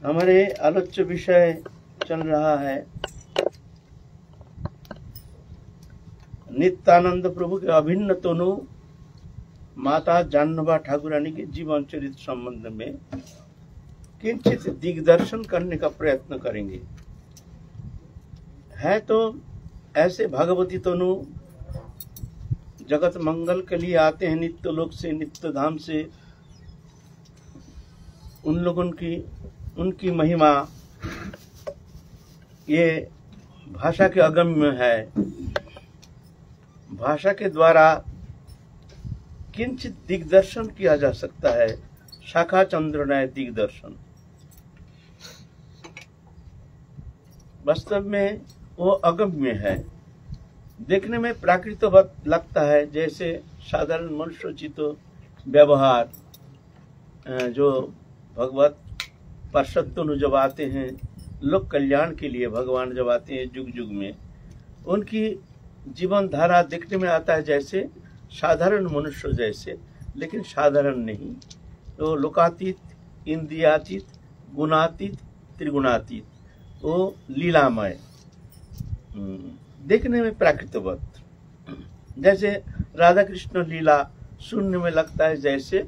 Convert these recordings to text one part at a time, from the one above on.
हमारे आलोच्य विषय चल रहा है नित्यानंद प्रभु के अभिन्न तनु माता जानवा ठाकुरानी के जीवन चरित्र संबंध में किंचित दिग्दर्शन करने का प्रयत्न करेंगे। है तो ऐसे भगवती तनु जगत मंगल के लिए आते हैं, नित्य लोक से, नित्य धाम से। उन लोगों की उनकी महिमा ये भाषा के अगम्य है। भाषा के द्वारा किंचित दिग्दर्शन किया जा सकता है, शाखा चंद्रनय दिग्दर्शन। वास्तव में वो अगम्य है, देखने में प्राकृतिक लगता है, जैसे साधारण मनुष्योचित व्यवहार जो भगवत पार्षद जब आते हैं लोक कल्याण के लिए, भगवान जब आते हैं युग युग में, उनकी जीवन धारा देखने में आता है जैसे साधारण मनुष्य जैसे, लेकिन साधारण नहीं। तो लोकातीत, इंद्रियातीत, गुणातीत, त्रिगुणातीत, वो लीलामय, देखने में प्राकृतिक। जैसे राधा कृष्ण लीला सुनने में लगता है जैसे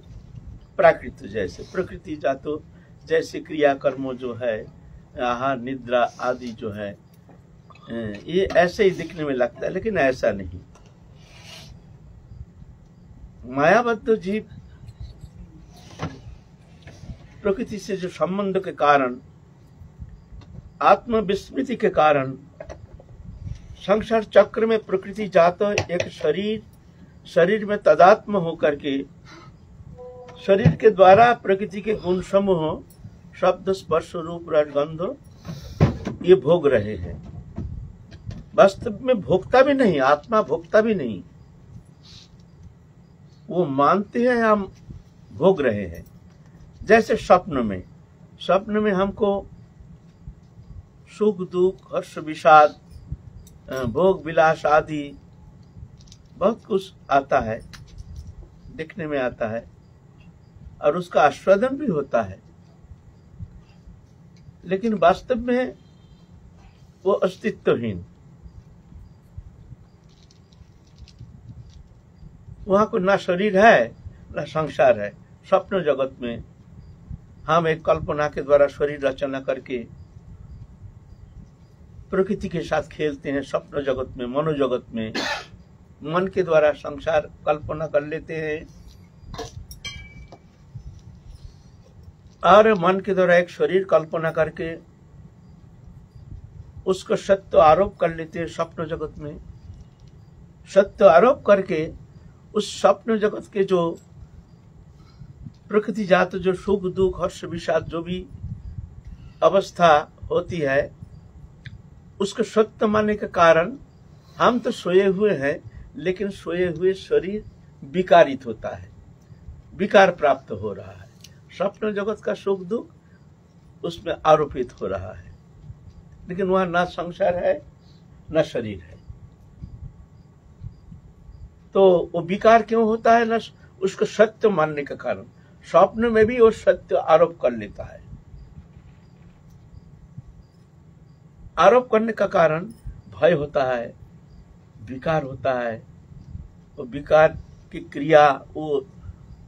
प्राकृत, जैसे प्रकृति जातो जैसे क्रियाकर्मों जो है, आहार निद्रा आदि जो है, ये ऐसे ही दिखने में लगता है, लेकिन ऐसा नहीं। मायाबद्ध जीव प्रकृति से जो संबंध के कारण, आत्मविस्मृति के कारण, संसार चक्र में प्रकृति जात एक शरीर में तदात्म होकर के, शरीर के द्वारा प्रकृति के गुण समूह शब्द स्पर्श रूप रस गंध ये भोग रहे हैं। वास्तव में भोगता भी नहीं, आत्मा भोगता भी नहीं, वो मानते हैं हम भोग रहे हैं। जैसे स्वप्न में हमको सुख दुख हर्ष विषाद भोग विलास आदि बहुत कुछ आता है, दिखने में आता है, और उसका आस्वादन भी होता है, लेकिन वास्तव में वो अस्तित्वहीन। वहां को ना शरीर है ना संसार है। स्वप्न जगत में हम एक कल्पना के द्वारा शरीर रचना करके प्रकृति के साथ खेलते हैं। स्वप्न जगत में, मनोजगत में मन के द्वारा संसार कल्पना कर लेते हैं, और मन के द्वारा एक शरीर कल्पना करके उसको सत्य आरोप कर लेते हैं। स्वप्न जगत में सत्य आरोप करके उस स्वप्न जगत के जो प्रकृति जात जो सुख दुख हर्ष विषाद जो भी अवस्था होती है, उसको सत्य मानने के कारण हम तो सोए हुए हैं, लेकिन सोए हुए शरीर विकारित होता है, विकार प्राप्त हो रहा है। स्वप्न जगत का सुख दुख उसमें आरोपित हो रहा है, लेकिन वहां ना संसार है ना शरीर है। तो वो विकार क्यों होता है? ना उसको सत्य मानने के कारण। स्वप्न में भी वो सत्य आरोप कर लेता है। आरोप करने का कारण भय होता है, विकार होता है। वो विकार की क्रिया वो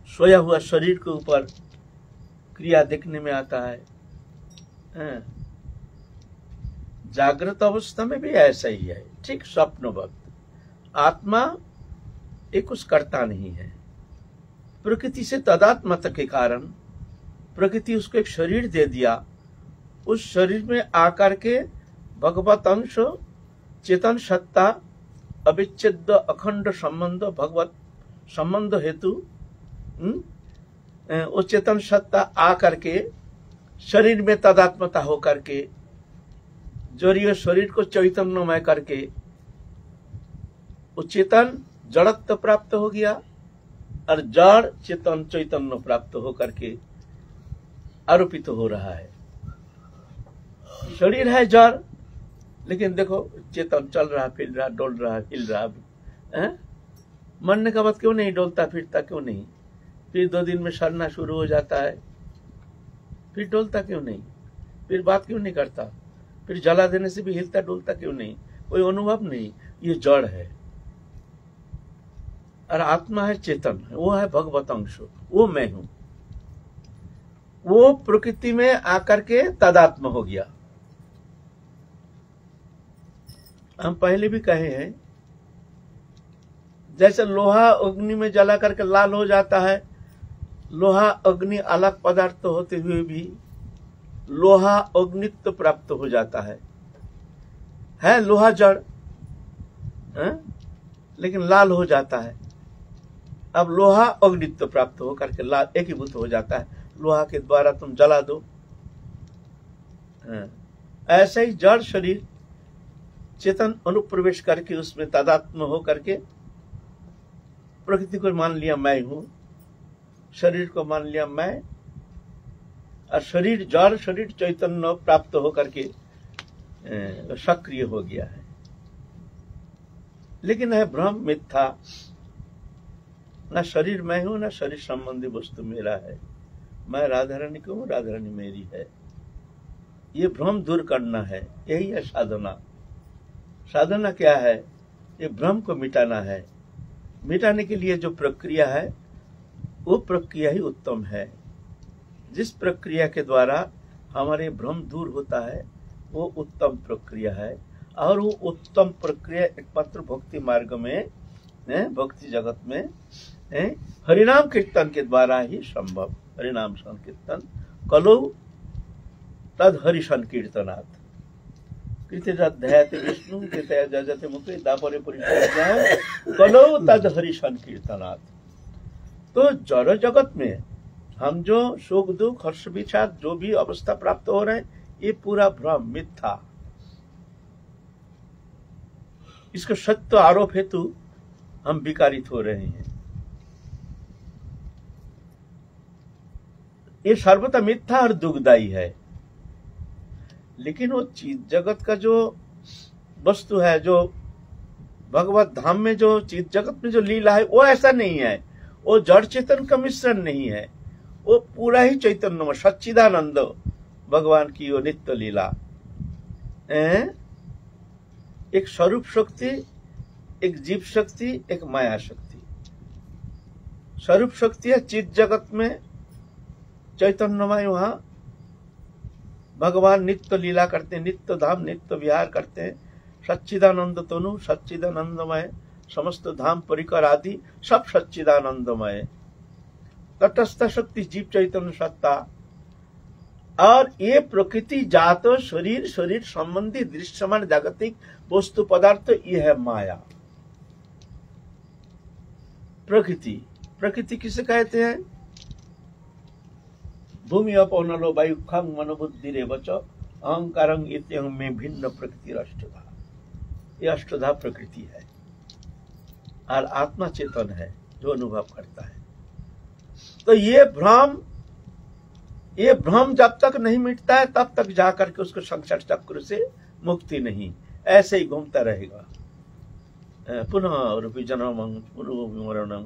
सोया हुआ शरीर के ऊपर क्रिया देखने में आता है। जागृत अवस्था में भी ऐसा ही है, ठीक स्वप्न वक्त। आत्मा एक कुछ करता नहीं है, प्रकृति से तदात्मता के कारण प्रकृति उसको एक शरीर दे दिया। उस शरीर में आकर के भगवत अंश चेतन सत्ता अविच्छेद्य अखंड संबंध भगवत संबंध हेतु वो चेतन सत्ता आकर के शरीर में तदात्मता होकर के जरिए शरीर को चैतन्यमय करके वो चेतन जड़त्व प्राप्त हो गया, और जड़ चेतन चैतन्य प्राप्त होकर के आरोपित हो रहा है। शरीर है जड़, लेकिन देखो चेतन चल रहा, फिर रहा, डोल रहा, हिल रहा है। मरने के बाद क्यों नहीं डोलता फिरता, क्यों नहीं? फिर 2 दिन में सड़ना शुरू हो जाता है, फिर डोलता क्यों नहीं? फिर बात क्यों नहीं करता? फिर जला देने से भी हिलता डोलता क्यों नहीं? कोई अनुभव नहीं। ये जड़ है और आत्मा है चेतन, वो है भगवत अंश, वो मैं हूं। वो प्रकृति में आकर के तदात्म हो गया। हम पहले भी कहे हैं, जैसे लोहा अग्नि में जला करके लाल हो जाता है, लोहा अग्नि अलग पदार्थ होते हुए भी लोहा अग्नित्व प्राप्त हो जाता है लोहा जड़ है? लेकिन लाल हो जाता है। अब लोहा अग्नित्व प्राप्त हो करके लाल एकीभूत हो जाता है, लोहा के द्वारा तुम जला दो। ऐसे ही जड़ शरीर चेतन अनुप्रवेश करके उसमें तादात्म्य हो करके प्रकृति को मान लिया मैं हूं, शरीर को मान लिया मैं, और शरीर जड़ शरीर चैतन्य प्राप्त हो करके सक्रिय हो गया है। लेकिन है भ्रम, मिथ्या। न शरीर मैं हूं, न शरीर संबंधी वस्तु मेरा है। मैं राधा रानी को हूं, राधा रानी मेरी है। ये भ्रम दूर करना है, यही है साधना। साधना क्या है? ये भ्रम को मिटाना है। मिटाने के लिए जो प्रक्रिया है वो प्रक्रिया ही उत्तम है। जिस प्रक्रिया के द्वारा हमारे भ्रम दूर होता है वो उत्तम प्रक्रिया है। और वो उत्तम प्रक्रिया एकमात्र भक्ति मार्ग में, भक्ति जगत में हरिनाम कीर्तन के द्वारा ही संभव। हरिनाम संकीर्तन कलो तद हरि संकीर्तनात् कृत्यजाध्यायते विष्णु कृतया जजते मुखे दापरे परिचय कलो तद हरि संकीर्तनात्। तो जड़ जगत में हम जो सुख दुख हर्ष विषाद जो भी अवस्था प्राप्त हो रहे हैं, ये पूरा भ्रम, मिथ्या। इसका सत्य आरोप हेतु हम विकारित हो रहे हैं। ये सर्वथा मिथ्या और दुखदायी है। लेकिन वो चीज जगत का जो वस्तु है, जो भगवत धाम में जो चीज जगत में जो लीला है, वो ऐसा नहीं है। वो जड़ चेतन का मिश्रण नहीं है, वो पूरा ही चैतन्य सच्चिदानंद भगवान की वो नित्य लीला। एक स्वरूप शक्ति, एक जीव शक्ति, एक माया शक्ति। स्वरूप शक्ति है चित जगत में चैतन्यमय, वहां भगवान नित्य लीला करते हैं, नित्य धाम नित्य विहार करते हैं। सच्चिदानंद तनु, सच्चिदानंदमय, समस्त धाम परिकर आदि सब सच्चिदानंदमय। तटस्थ शक्ति जीव चैतन्य सत्ता। और ये प्रकृति जात शरीर, शरीर संबंधी दृश्यमान जागतिक वस्तु पदार्थ, ये है माया। प्रकृति, प्रकृति किसे कहते हैं? भूमि अपौनलो वायु खंग मनोबुद्धि रेवच अहंकारं इत्यंग में भिन्न प्रकृति अष्टधा। ये अष्टधा प्रकृति है और आत्मा चेतन है जो अनुभव करता है। तो ये भ्रम जब तक नहीं मिटता है तब तक जाकर के उसको संसार चक्र से मुक्ति नहीं, ऐसे ही घूमता रहेगा। पुनः जन्मं पुनः मरणं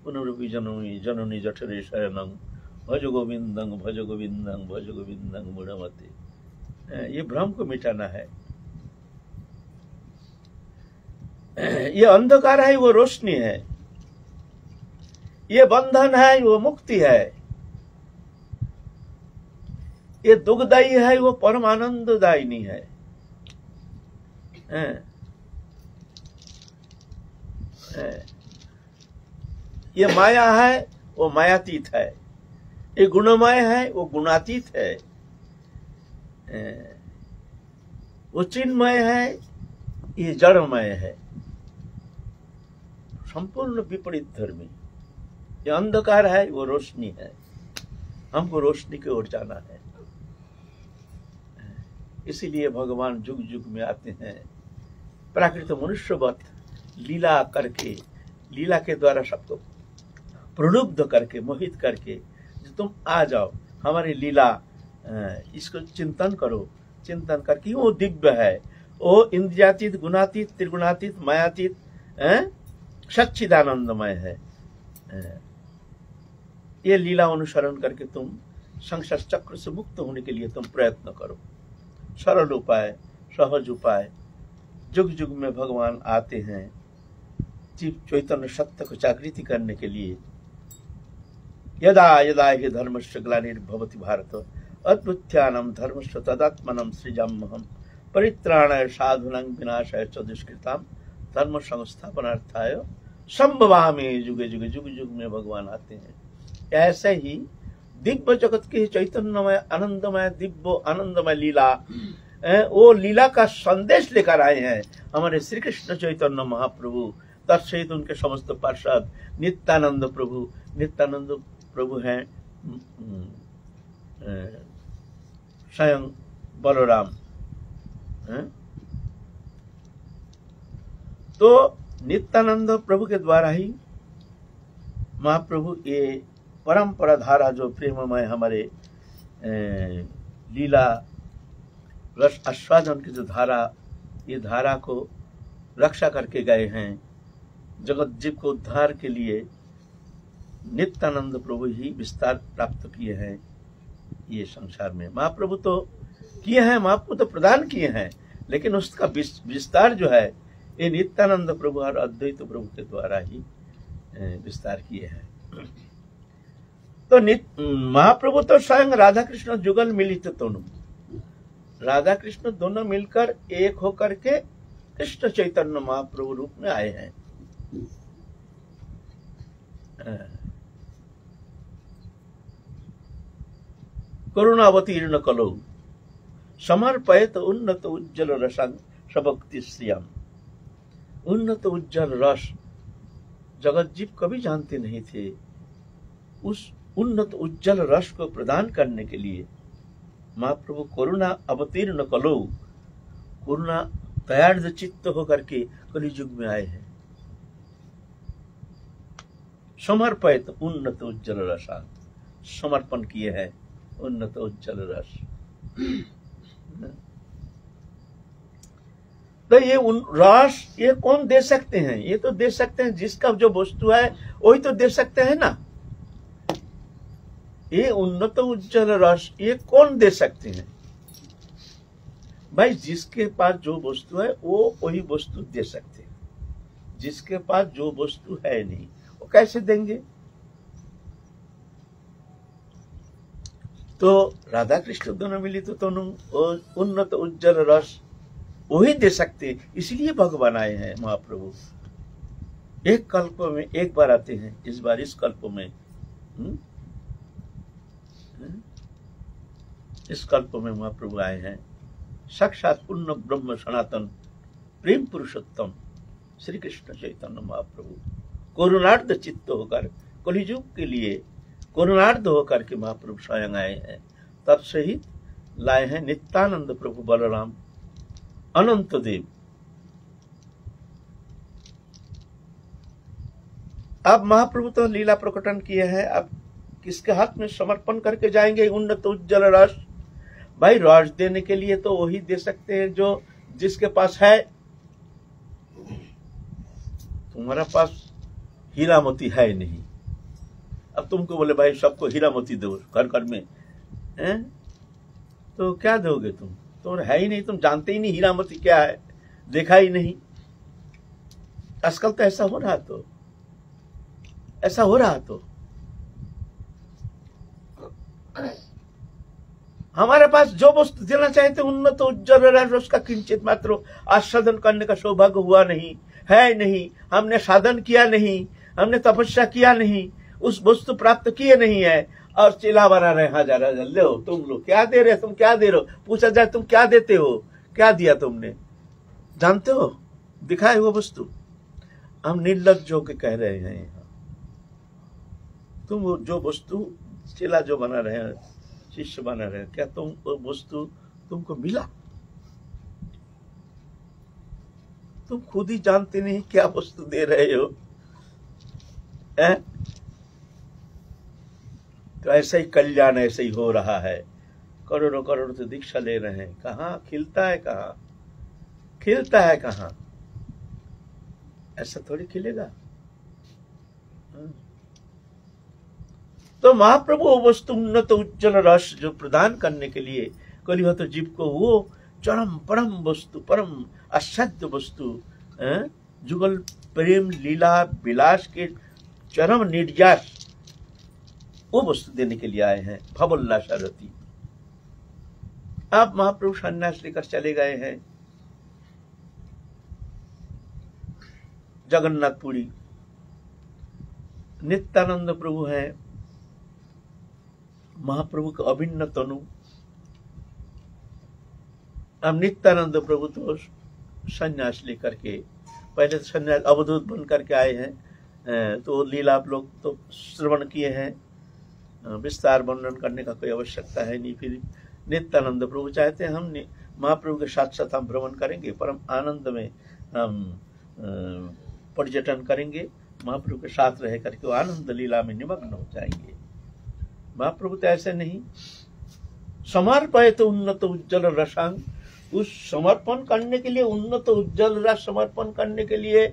पुनरुपि जननी जननी जठरे शयनं भज गोविंदं भज गोविंदं भज गोविंदं मूढ़मते। ये भ्रम को मिटाना है। ये अंधकार है, वो रोशनी है। ये बंधन है, वो मुक्ति है। ये दुखदायी है, वो परम आनंददायिनी है। ये माया है, वो मायातीत है। ये गुणमय है, वो गुणातीत है। वो चिन्मय है, ये जड़मय है। संपूर्ण विपरीत धर्मी। ये अंधकार है, वो रोशनी है। हमको रोशनी की ओर जाना है। इसीलिए भगवान जुग जुग में आते हैं, प्राकृत मनुष्यवत लीला करके, लीला के द्वारा सबको प्रलुब्ध करके, मोहित करके, तुम आ जाओ हमारी लीला, इसको चिंतन करो। चिंतन करके वो दिव्य है, वो इंद्रियातीत, गुणातीत, त्रिगुणातीत, मायातीत, सच्चिदानंदमय है। ये लीला अनुसरण करके तुम संसार चक्र से मुक्त होने के लिए तुम प्रयत्न करो। सरल उपाय, सहज उपाय, जुग जुग में भगवान आते हैं जीव चैतन्य सत्य को जागृति करने के लिए। यदा यदा हि धर्मस्य ग्लानिर्भवति भारत अद्भुत्यानं धर्मस्य तदात्मनं सृजाम्यहम् परित्राणाय साधूनां विनाशाय च दुष्कृतां धर्म संस्थापनार्थाय संभवामि युगे युगे। जुग युग में भगवान आते हैं। ऐसे ही दिव्य जगत की चैतन्यमय आनंदमय दिव्य आनंदमय लीला, वो लीला का संदेश लेकर आए हैं हमारे श्री कृष्ण चैतन्य महाप्रभु, तत्सहित उनके समस्त पार्षद। नित्यानंद प्रभु हैं स्वयं बलराम। तो नित्यानंद प्रभु के द्वारा ही महाप्रभु ये परंपरा धारा जो प्रेममय हमारे लीला रस आस्वादन की जो धारा, ये धारा को रक्षा करके गए हैं। जगत जीव को उद्धार के लिए नित्यानंद प्रभु ही विस्तार प्राप्त किए हैं ये संसार में। महाप्रभु तो किए हैं, महाप्रभु तो प्रदान किए हैं, लेकिन उसका विस्तार जो है ये नित्यानंद प्रभु और अद्वैत प्रभु के द्वारा ही विस्तार किए हैं। तो महाप्रभु तो स्वयं राधा कृष्ण जुगल मिलित दोनों, राधा कृष्ण दोनों मिलकर एक होकर के कृष्ण चैतन्य महाप्रभु रूप में आए हैं। करुणावतीर्ण कलौ समर्पयत उन्नत उज्जवल रसं सबक्ति श्रियम। उन्नत उज्जवल रस जगत जीव कभी जानते नहीं थे। उस उन्नत उज्जवल रस को प्रदान करने के लिए महाप्रभु करुणा अवतीर्ण कलौ, करुणा दयार्द चित्त होकर के कलियुग में आए हैं। समर्पित उन्नत उज्जवल रसा, समर्पण किए हैं उन्नत उज्जवल रस। तो ये रस ये कौन दे सकते हैं? ये तो दे सकते हैं जिसका जो वस्तु है वही तो दे सकते हैं ना। ये उन्नत उज्जवल रस ये कौन दे सकते हैं? भाई जिसके पास जो वस्तु है वो वही वस्तु दे सकते हैं। जिसके पास जो वस्तु है नहीं वो कैसे देंगे? तो राधा कृष्ण दोनों मिली तो दोनों उन्नत उज्जवल रस वही दे सकते, इसलिए भगवान आए हैं महाप्रभु। एक कल्प में एक बार आते हैं, इस बार इस कल्प में इस कल्प में महाप्रभु आए हैं। साक्षात पूर्ण ब्रह्म सनातन प्रेम पुरुषोत्तम श्री कृष्ण चैतन्य महाप्रभु करुणार्ध चित्त होकर कलियुग के लिए करुणार्ध होकर के महाप्रभु स्वयं आए हैं। तत्सहित लाए हैं नित्यानंद प्रभु बलराम अनंत देव। अब महाप्रभु तो लीला प्रकटन किए हैं, अब किसके हाथ में समर्पण करके जाएंगे उन्नत उज्जवल रस? भाई रस देने के लिए तो वही दे सकते हैं जो जिसके पास है। तुम्हारा पास हीरा मोती है नहीं, अब तुमको बोले भाई सबको हीरा मोती दो घर घर में, तो क्या दोगे तुम? तो है ही नहीं, तुम जानते ही नहीं हीरा मोती क्या है, देखा ही नहीं। आजकल तो ऐसा हो रहा, तो ऐसा हो रहा। तो हमारे पास जो वस्तु देना चाहते उन्नत उज्जवल रस, उसका किंचित मात्र आस्वादन करने का सौभाग्य हुआ नहीं है। नहीं, हमने साधन किया नहीं, हमने तपस्या किया नहीं, उस वस्तु प्राप्त किए नहीं है, और चिल्ला बना रहे हजार हजार, ले हो तुम लोग क्या दे रहे, तुम क्या दे रहे हो? पूछा जाए तुम क्या देते हो, क्या दिया तुमने? जानते हो दिखाए वो वस्तु? हम निर्लज्ज होकर कह रहे हैं यहाँ, तुम जो वस्तु चिल्ला जो बना रहे हैं, शिष्य बना रहे हैं, क्या तुम वो वस्तु तुमको मिला? तुम खुद ही जानते नहीं क्या वस्तु दे रहे हो। तो ऐसा ही कल्याण ऐसे ही हो रहा है। करोड़ों करोड़ तो दीक्षा ले रहे हैं, कहाँ खिलता है, कहाँ खिलता है, कहाँ? ऐसा थोड़ी खिलेगा। तो महाप्रभु वो वस्तु उन्नत उज्जवल रस जो प्रदान करने के लिए कलिहत जीव को वो चरम परम वस्तु, परम असाध्य वस्तु, जुगल प्रेम लीला विलास के चरम निर्यास वो वस्तु देने के लिए आए हैं। भवोल्लासारती। अब महाप्रभु सन्यास लेकर चले गए हैं जगन्नाथपुरी। नित्यानंद प्रभु हैं, महाप्रभु का अभिन्न तनु। अब नित्यानंद प्रभु तो सन्यास लेकर के, पहले तो सन्यास अवधूत बन करके आए हैं, तो लीला आप लोग तो श्रवण किए हैं, विस्तार वर्णन करने का कोई आवश्यकता है नहीं। फिर नित्यानंद प्रभु चाहते हैं हम महाप्रभु के साथ साथ हम भ्रमण करेंगे, परम आनंद में हम पर्यटन करेंगे, महाप्रभु के साथ रह करके आनंद लीला में निमग्न हो जाएंगे। महाप्रभु तो ऐसे नहीं, समर्पयत उन्नत उज्जवल रसांग, उस समर्पण करने के लिए, उन्नत उज्जवल रस समर्पण करने के लिए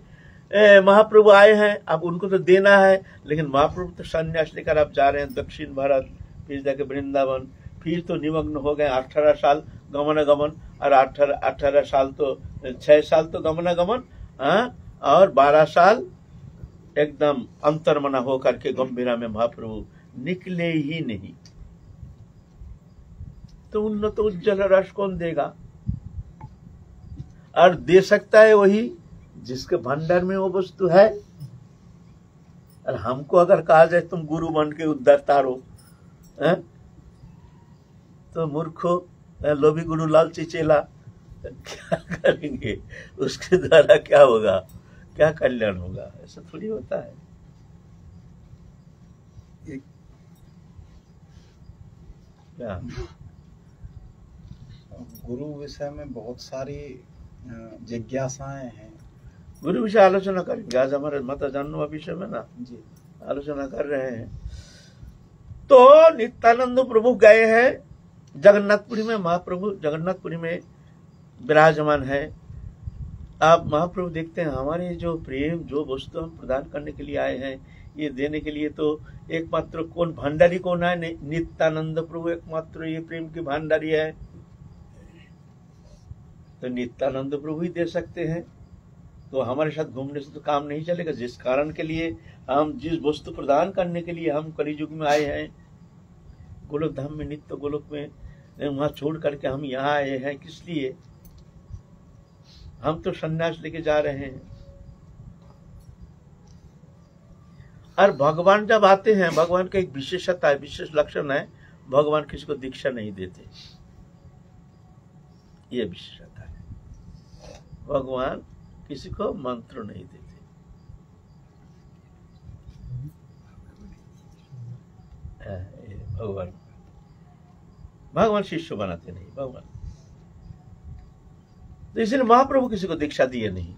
महाप्रभु आए हैं। अब उनको तो देना है, लेकिन महाप्रभु तो संन्यास लेकर आप जा रहे हैं दक्षिण भारत, फिर जाके वृंदावन, फिर तो निमग्न हो गए 18 साल गमनागमन, और 18 साल तो 6 साल तो गमनागमन, और 12 साल एकदम अंतर्मना होकर के गंभीरा में महाप्रभु निकले ही नहीं। तो उन्नत उज्जवल रस कौन देगा? और दे सकता है वही जिसके भंडार में वो वस्तु है। और हमको अगर कहा जाए तुम गुरु बन के उद्धार तारो, तो मूर्खो लोभी गुरु लालची चेला, क्या करेंगे? उसके द्वारा क्या होगा, क्या कल्याण होगा? ऐसा थोड़ी होता है। क्या गुरु विषय में बहुत सारी जिज्ञासाएं हैं। गुरु विषय आलोचना करेंगे आज हमारे माता जानवा विषय में ना जी आलोचना कर रहे हैं। तो नित्यानंद प्रभु गए हैं जगन्नाथपुरी में, महाप्रभु जगन्नाथपुरी में विराजमान है। आप महाप्रभु देखते हैं हमारे जो प्रेम, जो वस्तु हम प्रदान करने के लिए आए हैं, ये देने के लिए तो एकमात्र कौन भंडारी कौन है? नित्यानंद प्रभु एकमात्र ये प्रेम की भंडारी है। तो नित्यानंद प्रभु ही दे सकते हैं। तो हमारे साथ घूमने से तो काम नहीं चलेगा। जिस कारण के लिए हम, जिस वस्तु प्रदान करने के लिए हम कलियुग में आए हैं, गोलोक धाम में, नित्य गोलोक में, वहां छोड़ करके हम यहाँ आए हैं, किस लिए? हम तो सन्यास लेके जा रहे हैं। और भगवान जब आते हैं, भगवान का एक विशेषता है, विशेष लक्षण है, भगवान किसी को दीक्षा नहीं देते। ये विशेषता है, भगवान किसी को मंत्र नहीं देते। भगवान शिष्य बनाते नहीं भगवान। तो इसलिए महाप्रभु किसी को दीक्षा दिए नहीं।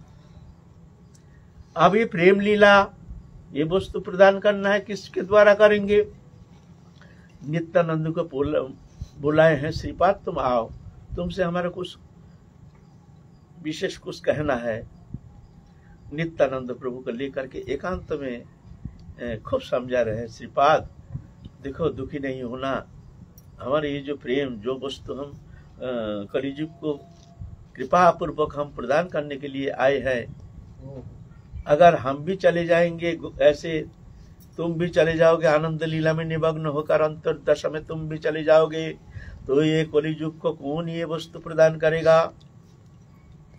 अब ये प्रेम लीला, ये वस्तु प्रदान करना है, किसके द्वारा करेंगे? नित्यानंद को बुलाए हैं, श्रीपाद तुम आओ, तुमसे हमारा कुछ विशेष कुछ कहना है। नित्यानंद प्रभु को लेकर के एकांत में खूब समझा रहे हैं, श्रीपाद देखो दुखी नहीं होना, हमारे ये जो प्रेम, जो वस्तु हम कलियुग को कृपा पूर्वक हम प्रदान करने के लिए आए हैं, अगर हम भी चले जाएंगे ऐसे, तुम भी चले जाओगे आनंद लीला में निमग्न होकर, अंतर्दशा में तुम भी चले जाओगे, तो ये कलियुग को कौन ये वस्तु प्रदान करेगा?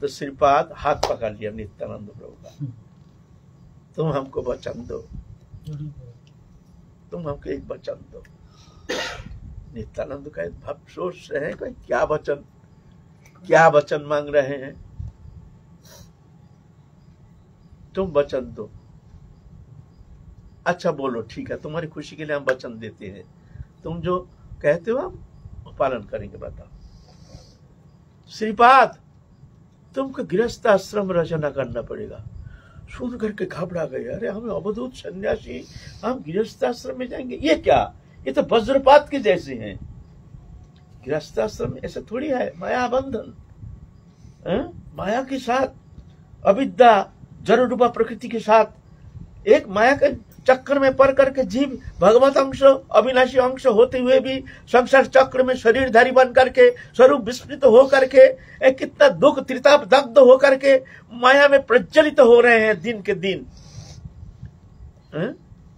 तो श्रीपाद हाथ पकड़ लिया नित्यानंद प्रभु का, तुम हमको वचन दो, तुम हमको एक वचन दो। नित्यानंद का भाव सोच रहे हैं क्या वचन, क्या वचन मांग रहे हैं? तुम वचन दो। अच्छा बोलो, ठीक है, तुम्हारी खुशी के लिए हम वचन देते हैं, तुम जो कहते हो हम पालन करेंगे, बताओ। श्रीपाद तुमको गृहस्थ आश्रम रचना करना पड़ेगा। सुन करके घबरा गए, अरे हम अवधूत सन्यासी, हम गृहस्थ आश्रम में जाएंगे? ये क्या, ये तो वज्रपात के जैसे हैं। गृहस्थ आश्रम ऐसा थोड़ी है, माया बंधन, माया के साथ, अविद्या जड़ रूपा प्रकृति के साथ एक माया का चक्र में पड़ करके जीव भगवत अंश अविनाशी अंश होते हुए भी संसार चक्र में शरीरधारी बन करके स्वरूप विस्मृत हो करके कितना दुख त्रिताप दग्ध हो करके माया में प्रज्वलित हो रहे हैं दिन के दिन।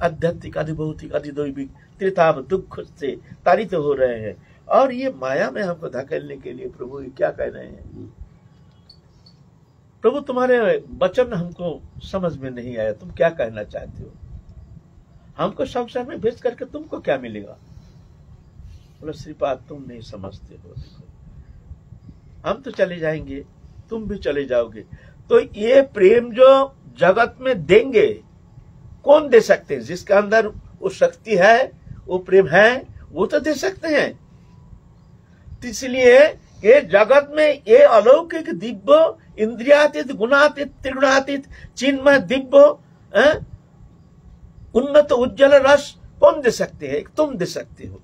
आध्यात्मिक अधिभौतिक अधिदैविक त्रिताप दुख से ताड़ित हो रहे हैं, और ये माया में हमको धकेलने के लिए प्रभु क्या कह रहे हैं। प्रभु तुम्हारे वचन हमको समझ में नहीं आया, तुम क्या कहना चाहते हो, हमको संसार में भेज करके तुमको क्या मिलेगा। बोला श्रीपाद तुम नहीं समझते हो, देखो हम तो चले जाएंगे, तुम भी चले जाओगे, तो ये प्रेम जो जगत में देंगे कौन दे सकते हैं, जिसके अंदर वो शक्ति है, वो प्रेम है, वो तो दे सकते हैं। तो इसलिए ये जगत में ये अलौकिक दिव्य इंद्रियातीत गुणातीत त्रिगुणातीत चिन्मय दिव्य उन्नत उज्जवल रस कौन दे सकते हैं, तुम दे सकते हो।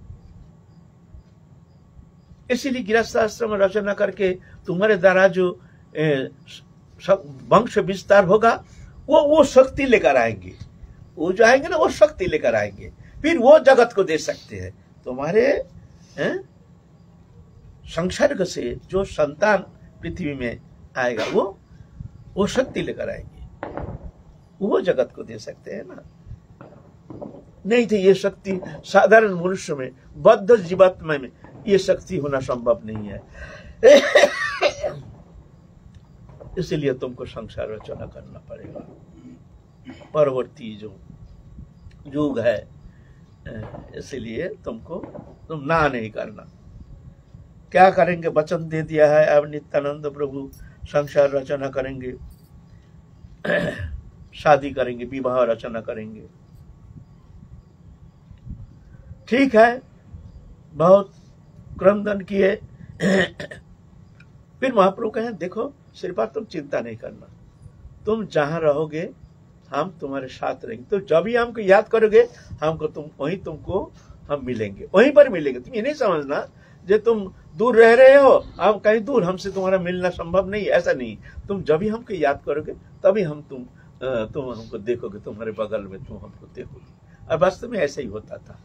इसीलिए गृहस्थ आश्रम रचना करके तुम्हारे द्वारा जो वंश विस्तार होगा वो शक्ति लेकर आएंगे, वो जो आएंगे ना वो शक्ति लेकर आएंगे, फिर वो जगत को दे सकते हैं। तुम्हारे संसर्ग से जो संतान पृथ्वी में आएगा वो शक्ति लेकर आएंगे, वो जगत को दे सकते हैं ना। नहीं तो ये शक्ति साधारण मनुष्य में, बद्ध जीवात्मा में ये शक्ति होना संभव नहीं है। इसलिए तुमको संसार रचना करना पड़ेगा। परवर्ती जो युग है, इसलिए तुम ना नहीं करना। क्या करेंगे, वचन दे दिया है। अब नित्यानंद प्रभु संसार रचना करेंगे, शादी करेंगे, विवाह रचना करेंगे। ठीक है, बहुत क्रंदन किए। फिर महाप्रभु कहें देखो श्रीपाद तुम चिंता नहीं करना, तुम जहां रहोगे हम तुम्हारे साथ रहेंगे। तो जब भी हमको याद करोगे हमको वहीं तुमको हम मिलेंगे, वहीं पर मिलेंगे। तुम ये नहीं समझना जो तुम दूर रह रहे हो, हम कहीं दूर, हमसे तुम्हारा मिलना संभव नहीं, ऐसा नहीं। तुम जब भी हमको याद करोगे तभी तुम हमको देखोगे, तुम्हारे बगल में तुम हमको देखोगे। और वास्तव में ऐसा ही होता था।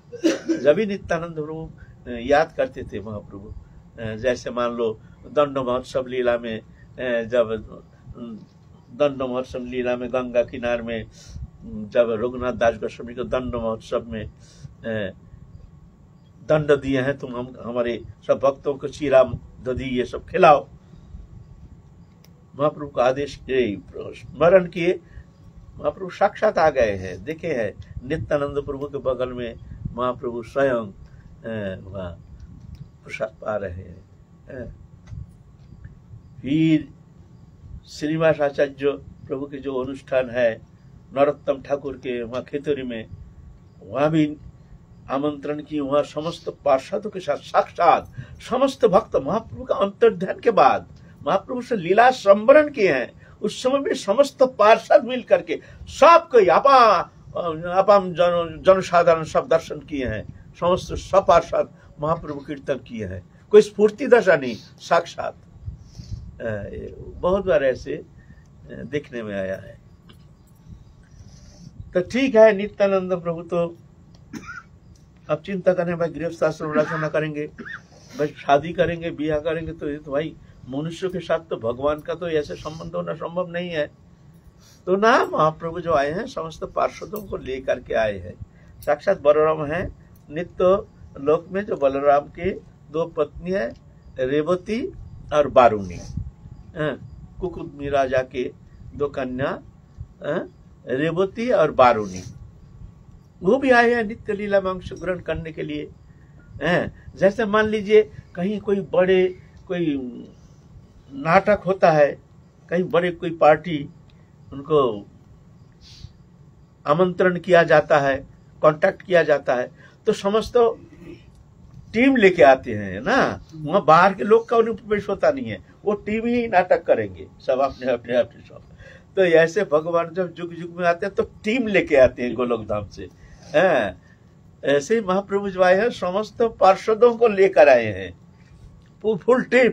जब भी नित्यानंद प्रभु याद करते थे महाप्रभु, जैसे मान लो दंड महोत्सव लीला में, जब दंड महोत्सव लीला में गंगा किनार में जब रघुनाथ दास गोस्वामी को दंड महोत्सव में दंड दिए हैं, तुम हमारे सब भक्तों को चीरा दधी ये सब खिलाओ, महाप्रभु का आदेश स्मरण किए। महाप्रभु साक्षात आ गए हैं, देखे हैं नित्यानंद प्रभु के बगल में महाप्रभु स्वयं प्रसाद पा रहे हैं। फिर श्रीनिवास आचार्य प्रभु के जो अनुष्ठान है नरोत्तम ठाकुर के वहाँ खेतरी में, वहां भी आमंत्रण की। वहां समस्त पार्षदों के साथ साक्षात समस्त भक्त महाप्रभु का अंतर्ध्यान के बाद महाप्रभु से लीला संवरण किए हैं। उस समय में समस्त पार्षद मिल करके सबको अपाम जनसाधारण सब दर्शन किए हैं। समस्त सब पार्षद महाप्रभु कीर्तन किए हैं, कोई स्फूर्ति दशा नहीं, साक्षात। बहुत बार ऐसे देखने में आया है। तो ठीक है, नित्यानंद प्रभु तो अब चिंता करने भाई गृहस्थ आश्रम रचना करेंगे, भाई शादी करेंगे, ब्याह करेंगे, तो ये तो भाई मनुष्य के साथ तो भगवान का तो ऐसे संबंध होना संभव नहीं है। तो ना महाप्रभु जो आए हैं समस्त पार्षदों को लेकर के आए हैं। साक्षात बलराम हैं। नित्य लोक में जो बलराम के दो पत्नी है, रेवती और बारूणी, कुकुदमी राजा के दो कन्या रेवती और बारूणी, वो भी आए हैं नित्य लीला में अंश ग्रहण करने के लिए। जैसे मान लीजिए कहीं कोई नाटक होता है, कहीं बड़े कोई पार्टी, उनको आमंत्रण किया जाता है, कांटेक्ट किया जाता है, तो समस्त टीम लेके आते हैं ना। वहां बाहर के लोग का उन्हें प्रवेश होता नहीं है, वो टीम ही नाटक करेंगे, सब अपने अपने सब। तो ऐसे भगवान जब जुग जुग में आते हैं तो टीम लेके आते हैं गोलोक धाम से। ऐसे ही महाप्रभु जो आए हैं समस्त पार्षदों को लेकर आए हैं, फुल टीम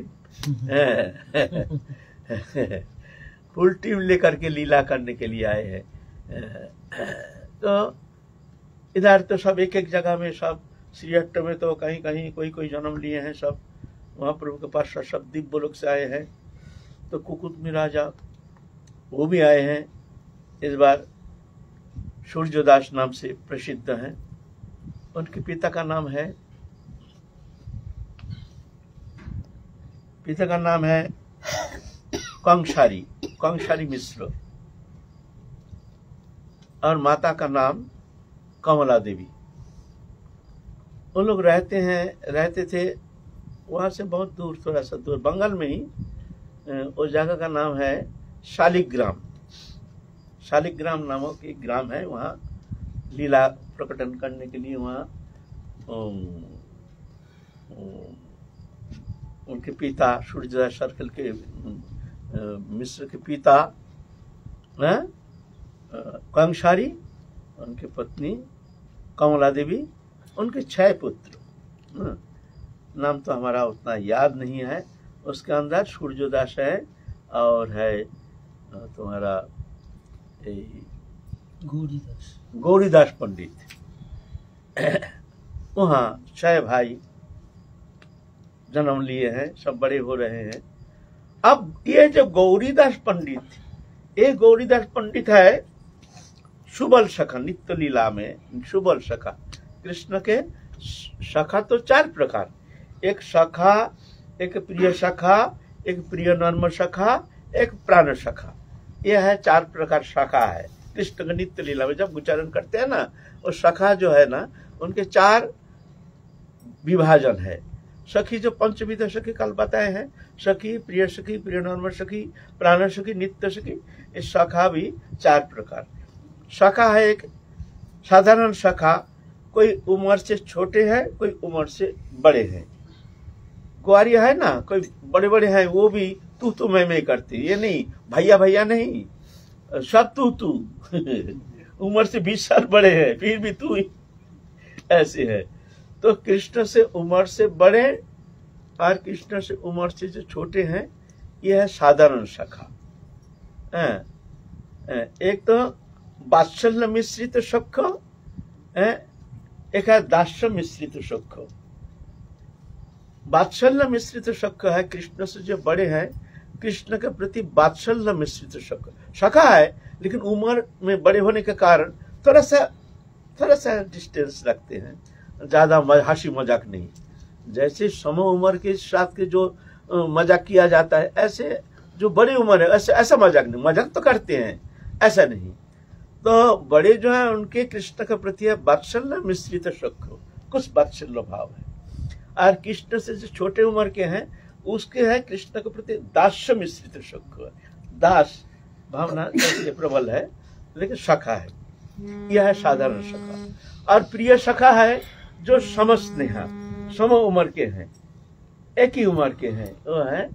फुल टीम लेकर के लीला करने के लिए आए हैं। तो इधर तो सब एक एक जगह में, सब श्री हट्ट में तो कहीं कहीं कोई कोई जन्म लिए हैं, सब महाप्रभु के पास सब दिव्य लोक से आए हैं। तो कुकुटमी राजा वो भी आए हैं, इस बार सूर्यदास नाम से प्रसिद्ध हैं। उनके पिता का नाम है कंसारी मिश्र, और माता का नाम कमला देवी। उन लोग रहते थे वहां से बहुत दूर, थोड़ा सा दूर बंगाल में ही। उस जगह का नाम है शालिग्राम नामक एक ग्राम है। वहाँ लीला प्रकटन करने के लिए वहाँ उनके पिता सूर्यदास सर्कल के मिश्र के पिता कंसारी, उनके पत्नी कमला देवी, उनके 6 पुत्र। नाम तो हमारा उतना याद नहीं है। उसके अंदर सूर्यदास है और है तुम्हारा गौरीदास पंडित। वहाँ 6 भाई जन्म लिए हैं, सब बड़े हो रहे हैं। अब ये जो गौरीदास पंडित है सुबल सखा, नित्य लीला में सुबल सखा। कृष्ण के सखा तो 4 प्रकार, एक सखा, एक प्रिय सखा, एक प्रिय नर्म सखा, एक प्राण सखा। यह है 4 प्रकार सखा है कृष्ण के नित्य लीला में। जब उच्चारण करते हैं ना, और सखा जो है ना, उनके 4 विभाजन है। सखी जो पंचविध सखी कल बताए हैं, सखी, प्रिय सखी, प्रिय नर्म सखी, प्राण सखी, नित्य सखी। इस सखा भी 4 प्रकार। सखा है एक साधारण सखा, कोई उम्र से छोटे हैं, कोई उम्र से बड़े हैं। ग्वारिया है ना, कोई बड़े बड़े हैं, वो भी तू मैं करती, ये नहीं भैया नहीं, सब तू उम्र से 20 साल बड़े हैं फिर भी तू ही, ऐसे है। तो कृष्ण से उम्र से बड़े और कृष्ण से उम्र से जो छोटे हैं, यह है साधारण सखा। एक तो वात्सल्य मिश्रित सख, एक है दास्य मिश्रित सख। वात्सल्य मिश्रित सख है कृष्ण से जो बड़े हैं, कृष्ण के प्रति वात्सल्य मिश्रित सखा है, लेकिन उम्र में बड़े होने के कारण थोड़ा सा डिस्टेंस रखते हैं, ज्यादा हंसी मजाक नहीं। जैसे सम उम्र के साथ के जो मजाक किया जाता है, ऐसे जो बड़ी उम्र है ऐसा मजाक नहीं, मजाक तो करते हैं, ऐसा नहीं। तो बड़े जो है उनके कृष्ण के प्रति वात्सल्य मिश्रित सख, कुछ वात्सल्य भाव है। और कृष्ण से जो छोटे उम्र के हैं, उसके है कृष्ण के प्रति दास्य मिश्रित सख। दास भावना जैसे प्रबल है, लेकिन सखा है, यह है साधारण सखा। और प्रिय सखा है जो समस्नेहा, सम उम्र के हैं, एक ही उम्र के हैं, वो है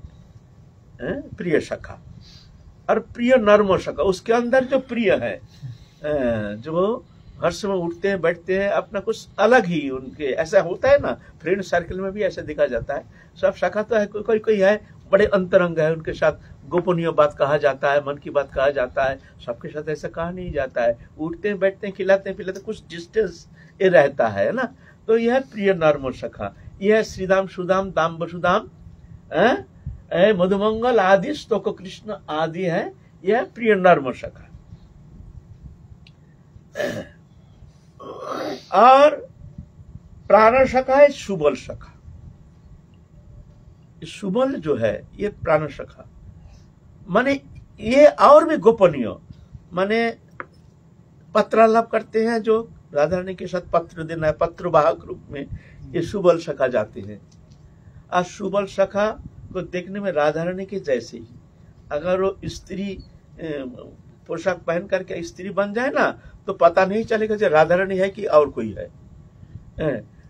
प्रिय सखा। और प्रिय नर्म सखा, उसके अंदर जो प्रिय है, जो हर समय उठते हैं बैठते हैं, अपना कुछ अलग ही उनके ऐसा होता है ना। फ्रेंड सर्कल में भी ऐसा देखा जाता है। सब सखा तो है, कोई है बड़े अंतरंग है, उनके साथ गोपनीय बात कहा जाता है, मन की बात कहा जाता है। सबके साथ ऐसा कहा नहीं जाता है। उठते हैं बैठते हैं, खिलाते हैं पिलाते, कुछ डिस्टेंस ये रहता है ना। तो यह प्रिय नर्म सखा, यह श्रीदाम सुदाम दाम वसुदाम मधुमंगल आदि स्तोक कृष्ण आदि है, यह प्रिय नर्म सखा। और प्राण सखा है सुबल सखा। सुबल जो है ये प्राण सखा, माने ये और भी गोपनीय, माने पत्रालाप करते हैं, जो राधा रानी के साथ पत्र देना है, पत्र वाहक रूप में ये सुबल सखा जाते हैं। और सुबल सखा को देखने में राधा रानी के जैसे ही, अगर वो स्त्री पोशाक पहन करके स्त्री बन जाए ना, तो पता नहीं चलेगा जो राधा रानी है कि और कोई है।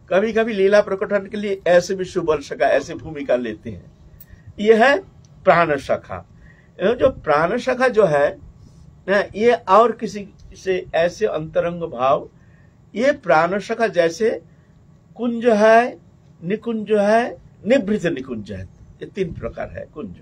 कभी कभी लीला प्रकटन के लिए ऐसे भी सुबल सखा ऐसे भूमिका लेते हैं। यह है प्राण सखा। जो प्राण सखा जो है ये और किसी से ऐसे अंतरंग भाव, ये प्राण सखा जैसे कुंज है, निकुंज है, निभृत निकुंज है। ये 3 प्रकार है कुंज।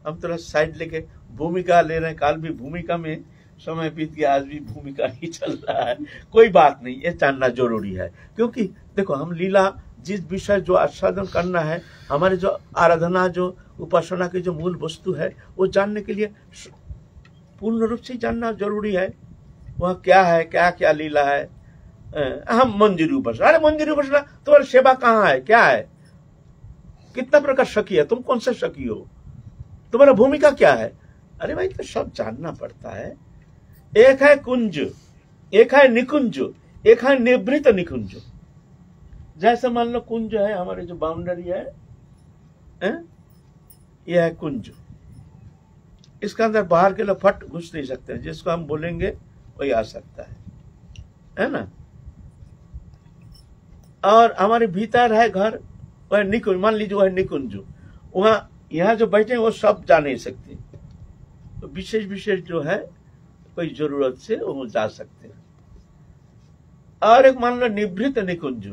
हम थोड़ा साइड लेके भूमिका ले रहे हैं। काल भी भूमिका में समय बीत गया, आज भी भूमिका ही चल रहा है। कोई बात नहीं, ये जानना जरूरी है, क्योंकि देखो हम लीला जिस विषय जो आस्वादन करना है, हमारे जो आराधना जो उपासना की जो मूल वस्तु है, वो जानने के लिए पूर्ण रूप से जानना जरूरी है। वह क्या है, क्या क्या लीला है। हम मंजूरी उपासना, अरे मंजूरी उपासना तुम्हारी सेवा कहाँ है, क्या है, कितना प्रकार सखी है, तुम कौन से सखी हो, तुम्हारा भूमिका क्या है। अरे भाई तो सब जानना पड़ता है। एक है कुंज, एक है निकुंज, एक है निवृत्त निकुंज। जैसे मान लो कुंज है, हमारे जो बाउंड्री है, यह है कुंज। इसके अंदर बाहर के लोग फट घुस नहीं सकते, जिसको हम बोलेंगे वही आ सकता है ना। और हमारे भीतर है घर, वह निकुंज, मान लीजिए वह निकुंज। वहां यहाँ जो बैठे हैं वो सब जा नहीं सकते, तो विशेष विशेष जो है कोई जरूरत से वो जा सकते हैं। और एक मान लो निवृत्त निकुंज,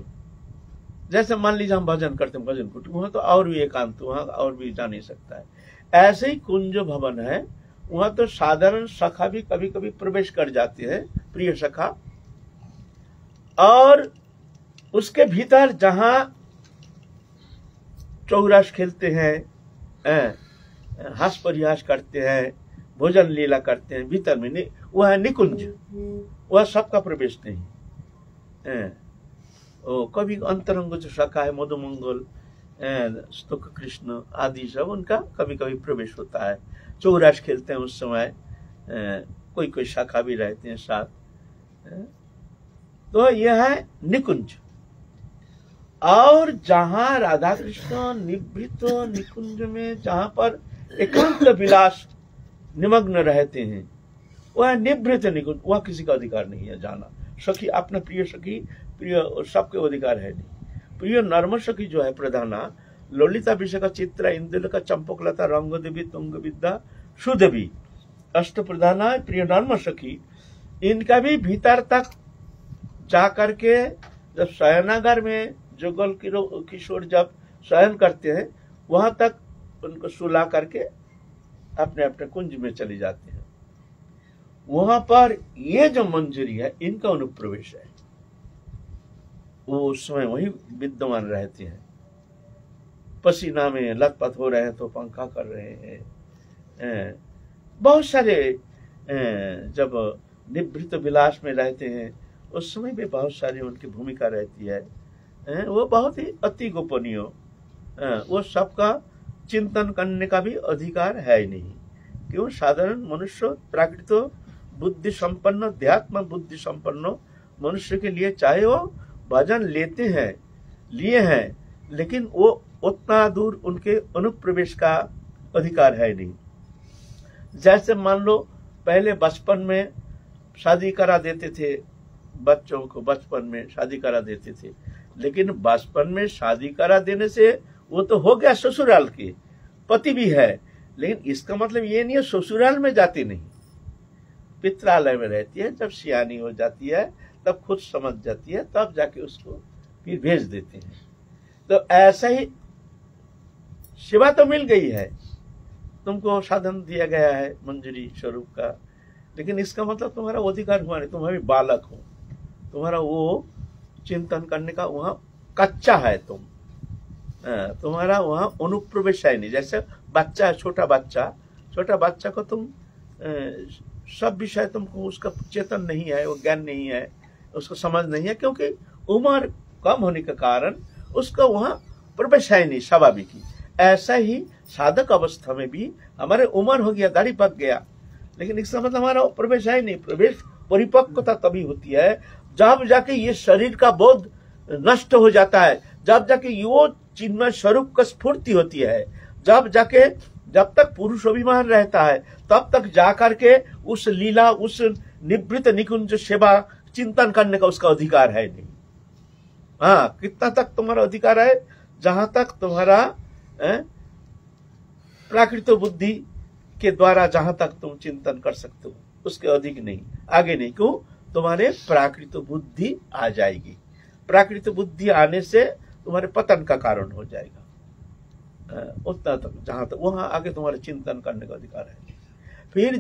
जैसे मान लीजिए हम भजन करते हैं, भजन कुटी, वहां तो और भी एकांत, वहां और भी जा नहीं सकता है। ऐसे ही कुंज भवन है, वहां तो साधारण सखा भी कभी कभी प्रवेश कर जाते हैं, प्रिय सखा। और उसके भीतर जहां चौरास खेलते हैं, हास परिहास करते हैं, भोजन लीला करते हैं, भीतर में वह है निकुंज, वह सबका प्रवेश नहीं। कभी अंतरंग जो शाखा है, मधुमंगल, स्तुक कृष्ण आदि सब, उनका कभी कभी प्रवेश होता है। चौरास खेलते हैं उस समय, कोई कोई शाखा भी रहते हैं साथ। तो यह है निकुंज। और जहां राधा कृष्ण निवृत्त निकुंज में जहां पर एकांत विलास निमग्न रहते हैं, वह निवृत्त निकुंज, वह किसी का अधिकार नहीं है जाना। सखी अपने प्रिय सखी, प्रिय सबके अधिकार है नहीं। प्रिय नर्म सखी जो है प्रधाना, ललिता विशाखा चित्रा इंदुलेखा चंपकलता रंग देवी तुंग विद्या सुदेवी, अष्ट प्रधाना प्रिय नर्म सखी, इनका भी भीतर तक जा करके जब शयनागार में जुगल किशोर जब शयन करते हैं, वहां तक उनको सुला करके अपने अपने कुंज में चली जाते हैं। वहां पर ये जो मंजरी है, इनका अनुप्रवेश है, वो उस समय वही विद्यमान रहते हैं। पसीना में लथपथ हो रहे हैं तो पंखा कर रहे हैं। बहुत सारे जब निवृत्त विलास में रहते हैं, उस समय भी बहुत सारी उनकी भूमिका रहती है। वो बहुत ही अति गोपनीय, वो सबका चिंतन करने का भी अधिकार है ही नहीं। क्यों? साधारण मनुष्य प्राकृत बुद्धि संपन्न, अध्यात्म बुद्धि संपन्न मनुष्य के लिए चाहे वो भजन लिए हैं, लेकिन वो उतना दूर उनके अनुप्रवेश का अधिकार है नहीं। जैसे मान लो पहले बचपन में शादी करा देते थे, बच्चों को बचपन में शादी करा देते थे, लेकिन बचपन में शादी करा देने से वो तो हो गया ससुराल के पति भी है, लेकिन इसका मतलब ये नहीं है ससुराल में जाती नहीं, पित्रालय में रहती है। जब सियानी हो जाती है, तब खुद समझ जाती है, तब जाके उसको फिर भेज देते हैं। तो ऐसा ही सेवा तो मिल गई है, तुमको साधन दिया गया है मंजूरी स्वरूप का, लेकिन इसका मतलब तुम्हारा अधिकार हुआ नहीं, तुम अभी बालक हो, तुम्हारा वो चिंतन करने का वहां कच्चा है, तुम्हारा वहां अनुप्रवेश है नहीं। जैसे बच्चा है, छोटा बच्चा को तुम सब विषय तुमको उसका चेतन नहीं है, वो ज्ञान नहीं है, उसको समझ नहीं है, क्योंकि उम्र कम होने के कारण उसका वहां प्रवेश है नहीं, स्वाभाविक ही। ऐसा ही साधक अवस्था में भी हमारे उम्र हो गया, दाढ़ी पक गया, लेकिन इसका मतलब हमारा प्रवेश है नहीं। प्रवेश परिपक्वता तभी होती है जब जाके ये शरीर का बोध नष्ट हो जाता है, जब जाके वो चिन्मय स्वरूप का स्फूर्ति होती है, जब तक पुरुष अभिमान रहता है, तब तक जाकर के उस लीला, उस निवृत्त निकुंज सेवा चिंतन करने का उसका अधिकार है नहीं। हाँ, कितना तक तुम्हारा अधिकार है? जहां तक तुम्हारा प्राकृत बुद्धि के द्वारा जहां तक तुम चिंतन कर सकते हो, उसके अधिक नहीं, आगे नहीं। क्यों? तुम्हारे प्राकृत बुद्धि आ जाएगी, प्राकृत बुद्धि आने से तुम्हारे पतन का कारण हो जाएगा। उतना तक जहां तक, वहां आगे तुम्हारे चिंतन करने का अधिकार है। फिर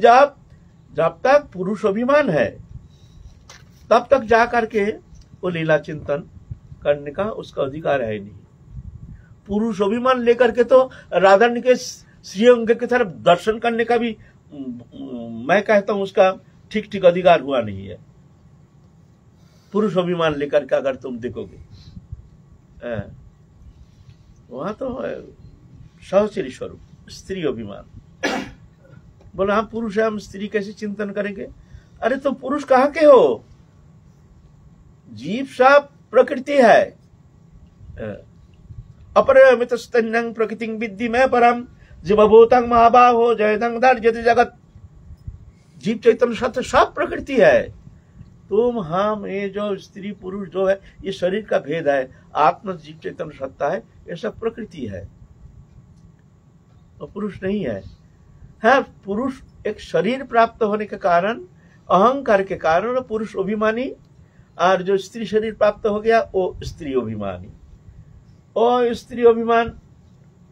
जब तक पुरुष अभिमान है तब तक जा करके वो लीला चिंतन करने का उसका अधिकार है नहीं। पुरुष अभिमान लेकर के तो राधा रानी के श्रीअंग की तरफ दर्शन करने का भी मैं कहता हूं उसका ठीक ठीक अधिकार हुआ नहीं है। पुरुष अभिमान लेकर के अगर तुम देखोगे वहां तो सहचरी स्वरूप स्त्री अभिमान। बोला हम पुरुष है, हम स्त्री कैसे चिंतन करेंगे? अरे तुम पुरुष कहाँ के हो? जीव सा प्रकृति है। अपरिमित स्तन्यं प्रकृति विद्धि में परम जीवभूतं महाबाहो जयदं धार्यति जगत। जीव चैतन्य सत्य सब प्रकृति है। तुम हम ये जो स्त्री पुरुष जो है ये शरीर का भेद है, आत्मा जीव चैतन्य सत्ता है, ये सब प्रकृति है और पुरुष नहीं है। हाँ, पुरुष एक शरीर प्राप्त होने के कारण अहंकार के कारण पुरुष अभिमानी, और जो स्त्री शरीर प्राप्त हो गया वो स्त्री अभिमानी। और स्त्री अभिमान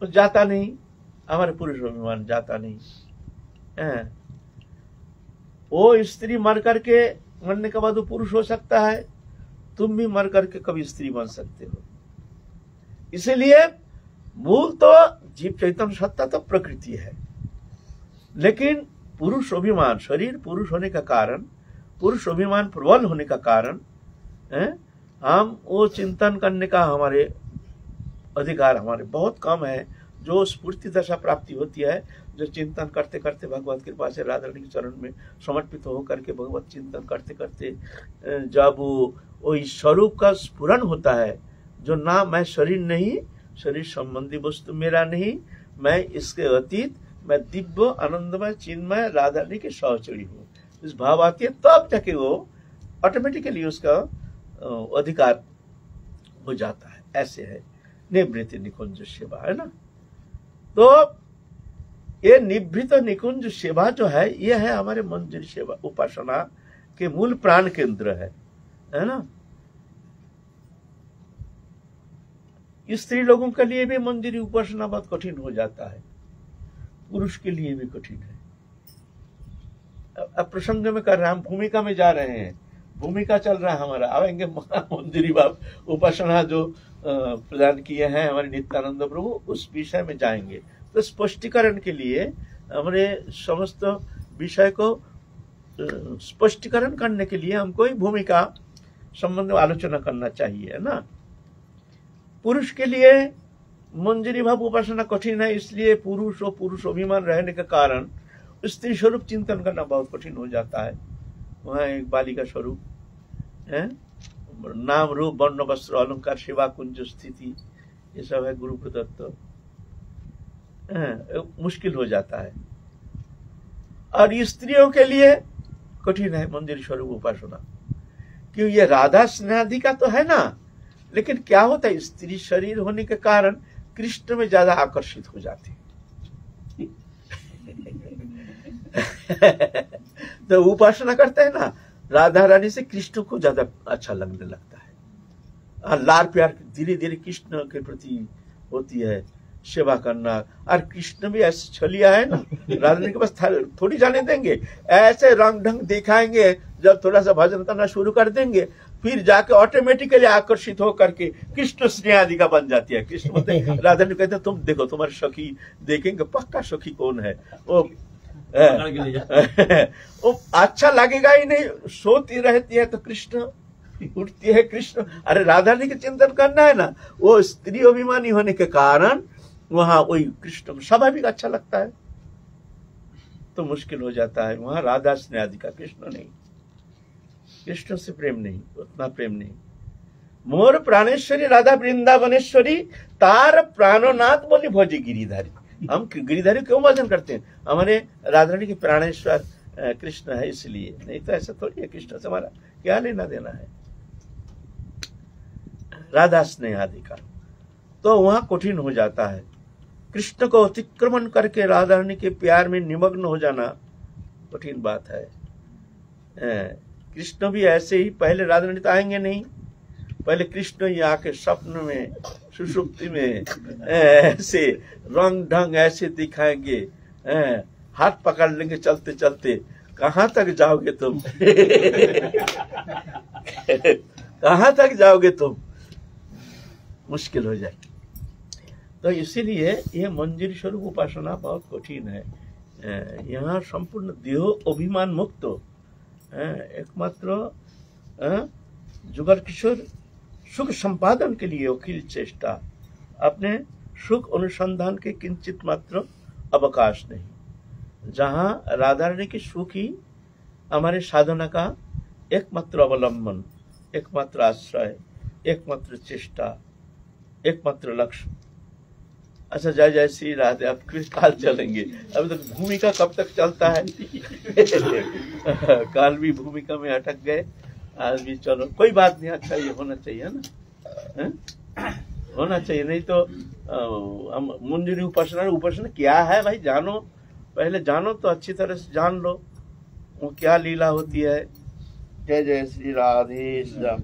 जाता नहीं, हमारे पुरुष अभिमान जाता नहीं। वो स्त्री मर करके मरने के बाद वो पुरुष हो सकता है, तुम भी मर करके कभी स्त्री बन सकते हो। इसीलिए मूल तो जीव चैतन्य सत्ता तो प्रकृति है, लेकिन पुरुष अभिमान शरीर पुरुष होने का कारण, पुरुष अभिमान प्रबल होने का कारण हम वो चिंतन करने का हमारे अधिकार हमारे बहुत कम है। जो स्फूर्ति दशा प्राप्ति होती है, जो चिंतन करते करते भगवत कृपा से राधा रानी के चरण में समर्पित होकर के भगवत चिंतन करते करते जब वो इस स्वरूप का स्फुरन होता है, जो ना मैं शरीर नहीं, शरीर संबंधी वस्तु मेरा नहीं, मैं इसके अतीत, मैं दिव्य आनंदमय चिन्मय राधा रानी के सहचरी हूँ, इस भाव आती है, तब जाके वो ऑटोमेटिकली उसका अधिकार हो जाता है। ऐसे है निवृत्ति निकुंज सेवा, है ना। तो ये निवृत्त निकुंज सेवा जो है ये है हमारे मंजरी सेवा उपासना के मूल प्राण केंद्र है ना। स्त्री लोगों के लिए भी मंजरी उपासना बहुत कठिन हो जाता है, पुरुष के लिए भी कठिन है। अब प्रसंग में कर रहे हैं, हम भूमिका में जा रहे हैं, भूमिका चल रहा है हमारा। आएंगे मंजरी बाब उपासना जो प्रदान किए हैं हमारे नित्यानंद प्रभु, उस विषय में जाएंगे। तो स्पष्टीकरण के लिए हमारे समस्त विषय को स्पष्टीकरण करने के लिए हमको ही भूमिका संबंध में आलोचना करना चाहिए, है ना। पुरुष के लिए मंजरी भाव उपासना कठिन है, इसलिए पुरुष और पुरुष अभिमान रहने के कारण स्त्री स्वरूप चिंतन करना बहुत कठिन हो जाता है। वहाँ एक बालिका स्वरूप है, नाम रूप वर्ण वस्त्र अलंकार सेवा कुंज स्थिति, ये सब है गुरु प्रदत्त, मुश्किल हो जाता है। और स्त्रियों के लिए कठिन है मंजरी स्वरूप उपासना, क्यों ये राधा स्नेहाधिका तो है ना, लेकिन क्या होता है स्त्री शरीर होने के कारण कृष्ण में ज्यादा आकर्षित हो जाती है। तो उपासना करते हैं ना, राधा रानी से कृष्ण को ज्यादा अच्छा लगने लगता है, और लार प्यार धीरे धीरे कृष्ण के प्रति होती है सेवा करना। और कृष्ण भी ऐसे छलिया है ना, राधा रानी के पास थोड़ी जाने देंगे, ऐसे रंग ढंग दिखाएंगे। जब थोड़ा सा भजन करना शुरू कर देंगे फिर जाके ऑटोमेटिकली आकर्षित होकर के कृष्ण स्नेहाधिका बन जाती है। कृष्ण बोलते राधा रानी कहते तुम देखो तुम्हारी सखी देखेंगे पक्का सखी कौन है, वो वो अच्छा लगेगा ही नहीं, सोती रहती है तो कृष्ण उठती है कृष्ण। अरे राधा रानी के चिंतन करना है ना, वो स्त्री अभिमानी होने के कारण वहां वही कृष्ण स्वाभाविक अच्छा लगता है, तो मुश्किल हो जाता है। वहां राधा स्नेहाधिका, कृष्ण नहीं, कृष्ण से प्रेम नहीं, उतना प्रेम नहीं। मोर प्राणेश्वरी राधा वृंदावनेश्वरी तार प्राणनाथ बोली भोजी गिरिधारी। हम गिरिधारी क्यों भजन करते हैं? हमारे राधा रानी के प्राणेश्वर कृष्ण है इसलिए, नहीं तो ऐसा थोड़ी है। कृष्ण से हमारा क्या लेना देना है? राधा स्नेहाधिकार तो वहां कठिन हो जाता है। कृष्ण को अतिक्रमण करके राधा रानी के प्यार में निमग्न हो जाना कठिन बात है। कृष्ण भी ऐसे ही, पहले राधा रानी तो आएंगे नहीं, पहले कृष्ण ही आके स्वप्न में सुषुप्ति में ऐसे रंग ढंग ऐसे दिखाएंगे, हाथ पकड़ लेंगे चलते चलते, कहाँ तक जाओगे तुम? कहाँ तक जाओगे तुम? मुश्किल हो जाए। तो इसीलिए ये मंदिर स्वरूप उपासना बहुत कठिन है। यहाँ संपूर्ण देह अभिमान मुक्त एकमात्र जुगल किशोर सुख संपादन के लिए अखिल चेष्टा, अपने सुख अनुसंधान के किंचित मात्र अवकाश नहीं। जहाँ राधा रानी की सुख ही हमारे साधना का एकमात्र अवलंबन, एकमात्र आश्रय, एकमात्र चेष्टा, एकमात्र लक्ष्य। अच्छा, जय जय श्री राधे। अब किस काल चलेंगे? अभी तक तो भूमिका कब तक चलता है? काल भी भूमिका में अटक गए, आज भी चलो, कोई बात नहीं। अच्छा, ये होना चाहिए ना, होना चाहिए। नहीं तो मंदिर उपासना क्या है भाई? जानो, पहले जानो तो अच्छी तरह से जान लो वो क्या लीला होती है। जय जय श्री राधे श्याम।